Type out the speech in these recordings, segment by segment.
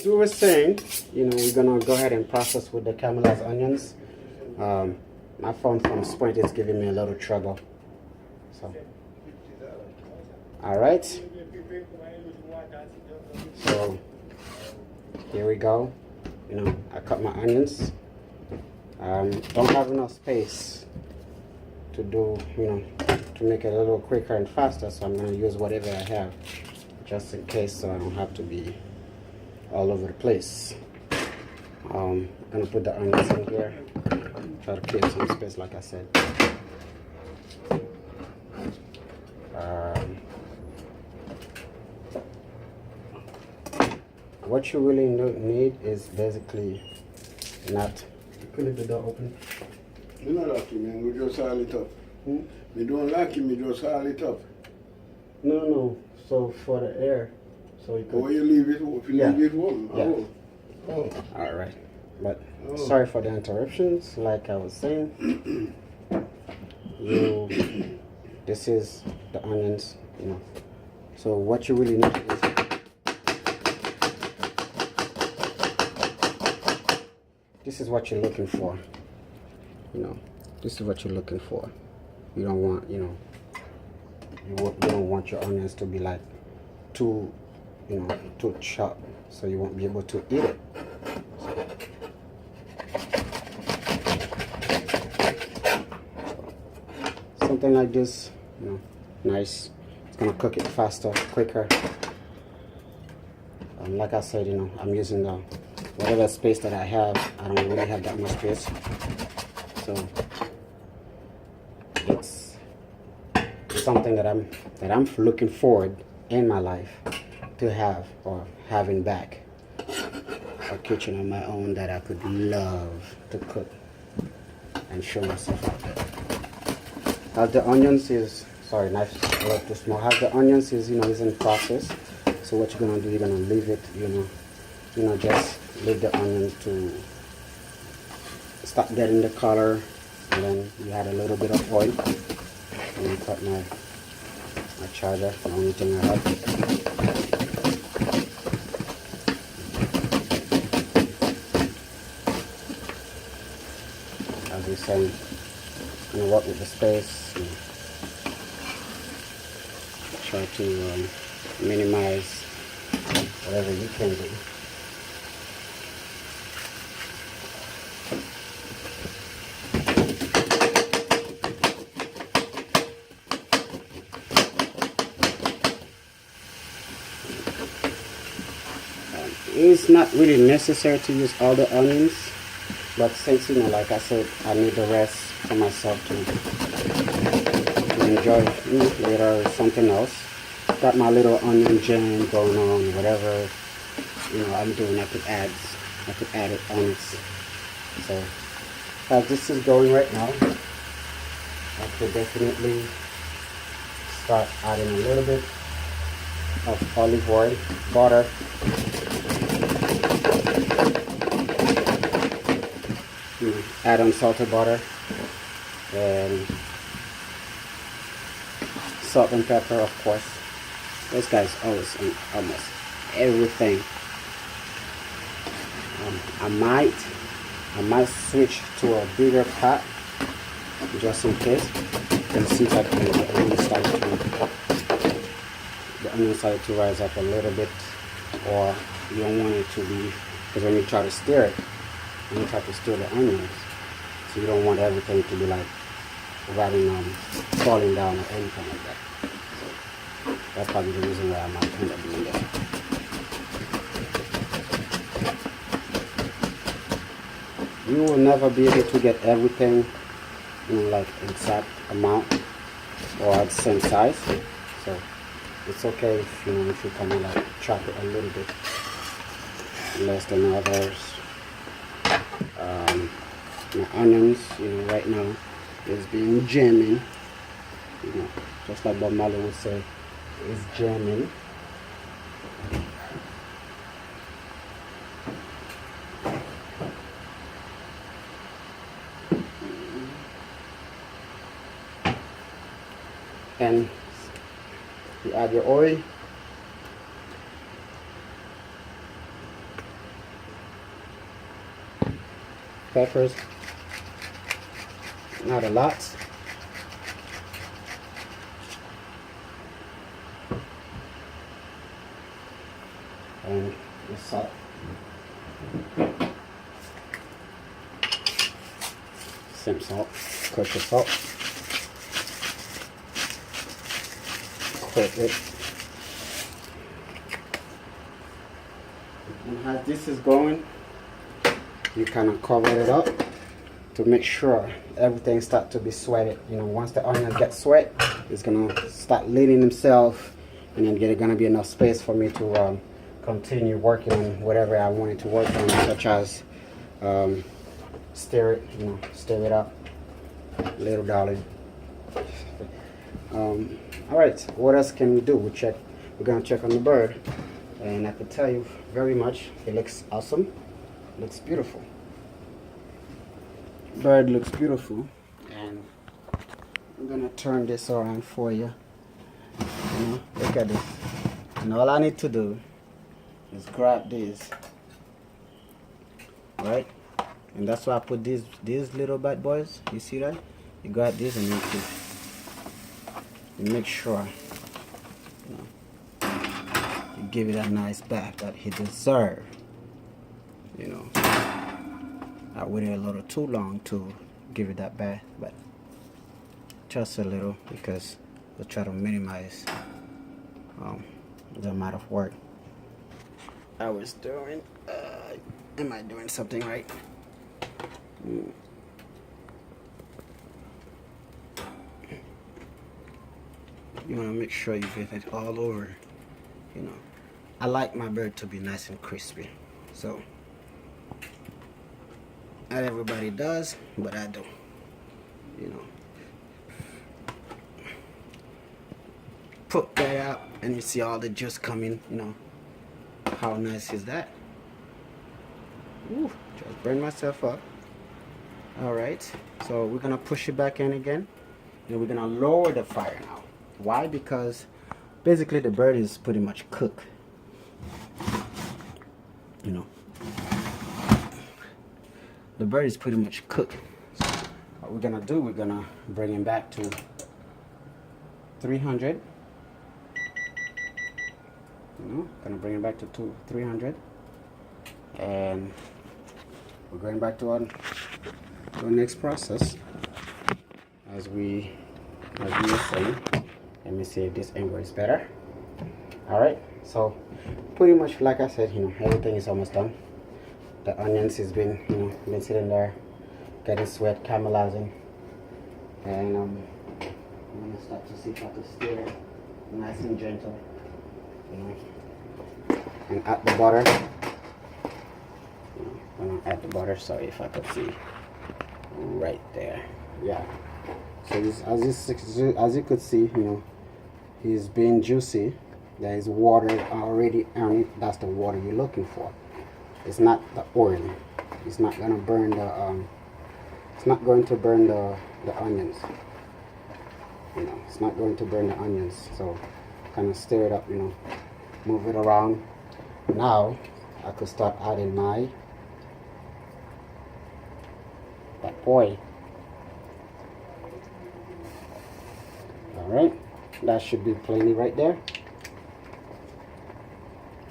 As we were saying, we're gonna go ahead and process with the caramelized onions. My phone from Sprint is giving me a little trouble. So, all right. So here we go. I cut my onions. Don't have enough space to do, to make it a little quicker and faster. So I'm gonna use whatever I have, just in case, so I don't have to be all over the place. I'm gonna put the onions in here. Try to create some space, like I said. What you really need is basically not. Can you leave the door open? You don't like him, man. We just haul it up. We don't like him, we just haul it up. No. So for the air, so you can. Oh, you leave it? If you leave it warm? Yeah. Oh. All right. But sorry for the interruptions. Like I was saying, this is the onions. So what you really need is. This is what you're looking for. This is what you're looking for. You don't want, you don't want your onions to be like too, too chopped, so you won't be able to eat it. So, something like this, nice. It's gonna cook it faster, quicker. Like I said, I'm using the whatever space that I have. I don't really have that much space, so it's something that I'm looking forward in my life to have, or having back a kitchen of my own that I could love to cook and show myself out there. As the onions is, sorry, knife a little too small. As the onions is, is in process. So what you're gonna do, you're gonna leave it, just leave the onion to start getting the color, and then you add a little bit of oil. And you cut my charger, the only thing I have. As we said, I'm gonna work with the space. Try to minimize whatever you can do. It's not really necessary to use all the onions, but since like I said, I need the rest for myself to enjoy later, something else. Got my little onion jam going on, whatever I'm doing, I could add it on it. So as this is going right now, I could definitely start adding a little bit of olive oil, butter, add unsalted butter, and salt and pepper, of course. This guy's always on almost everything. I might switch to a bigger pot just in case. And see if I can get the onion started to rise up a little bit, or you don't want it to be, because when you try to stir it, when you try to stir the onions, so you don't want everything to be like falling down or anything like that. So that's probably the reason why I might end up doing that. You will never be able to get everything like exact amount or at the same size. So it's okay if if you kind of like chop it a little bit less than others. My onions, right now is being jamming. Just like Bob Marley would say, is jamming. And you add your oil. peppers. Not a lot. And the salt. Some salt, kosher salt. Cook it. And as this is going, you kind of cover it up to make sure everything starts to be sweated. You know, once the onion gets sweat, it's gonna start leaning itself, and then there's gonna be enough space for me to continue working on whatever I wanted to work on, such as stir it up, little darling. All right, what else can we do? We're gonna check on the bird, and I can tell you very much, it looks awesome. Looks beautiful. Bird looks beautiful, and I'm gonna turn this around for you. Look at this. And all I need to do is grab this, right? And that's why I put these little bad boys. You see that? You grab this and you make sure you give it a nice bath that he deserves. You know, I waited a little too long to give it that bath, but just a little, because we'll try to minimize the amount of work I was doing. Am I doing something right? You want to make sure you get it all over. You know, I like my bird to be nice and crispy, so not everybody does, but I do. You know, put that out and you see all the juice coming. You know, how nice is that? Ooh, just burned myself up. All right, so we're gonna push it back in again, and we're gonna lower the fire now. Why? Because basically the bird is pretty much cooked. You know, the bird is pretty much cooked. So what we're gonna do, we're gonna bring him back to 300. Gonna bring him back to 300, and we're going back to our next process. As we were saying, let me see if this angle is better. All right, so pretty much like I said, you know, everything is almost done. The onions has been, been sitting there, getting sweat, caramelizing, and I'm gonna start to see how to stir it nice and gentle, and add the butter. I'm gonna add the butter. Sorry if I could see right there. Yeah. So as you could see, he's being juicy. There is water already on it. That's the water you're looking for. It's not the oil. It's not gonna burn the it's not going to burn the onions. It's not going to burn the onions. So kind of stir it up, move it around. Now I could start adding that oil. All right, that should be plenty right there.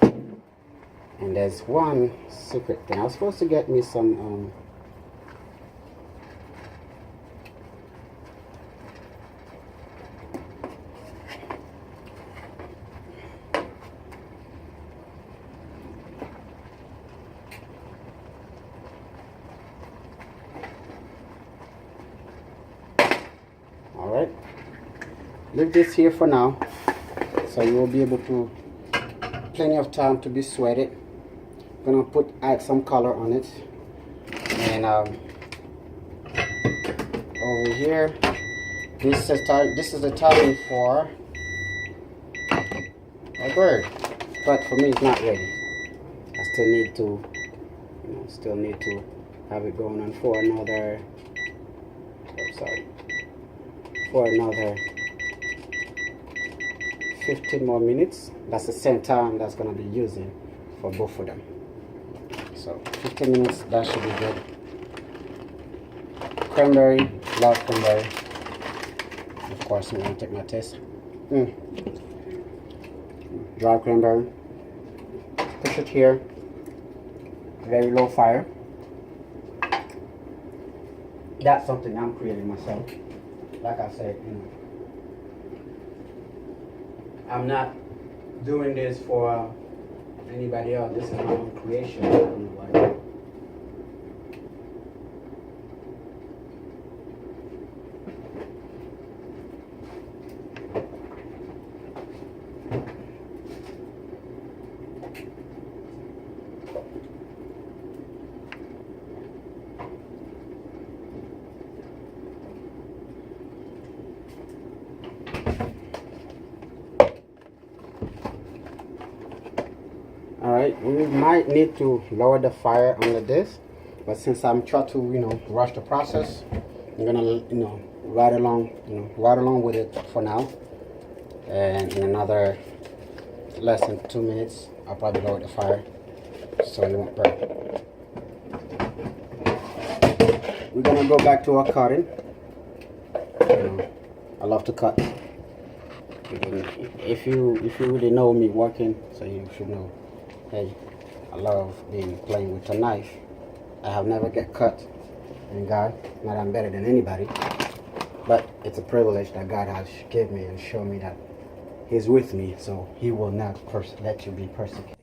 And there's one secret thing. I was supposed to get me some all right, leave this here for now, so you will be able to plenty of time to be sweated. I'm gonna add some color on it, and over here, this is the time for a bird, but for me it's not ready. I still need to have it going on for another. For another 15 more minutes. That's the same time that's gonna be using for both of them. So 15 minutes, that should be good. Cranberry, love cranberry. Of course, I'm gonna take my taste. Dry cranberry. Push it here. Very low fire. That's something I'm creating myself. Like I said, I'm not doing this for anybody else. This is my own creation. I don't know why. Alright, we might need to lower the fire under this, but since I'm trying to, rush the process, I'm gonna, ride along with it for now. And in another less than 2 minutes, I'll probably lower the fire so it won't burn. We're gonna go back to our cutting. I love to cut. If you really know me working, so you should know. Hey, I love playing with a knife. I have never get cut. And God, not I'm better than anybody, but it's a privilege that God has given me and shown me that He's with me, so He will not let you be persecuted.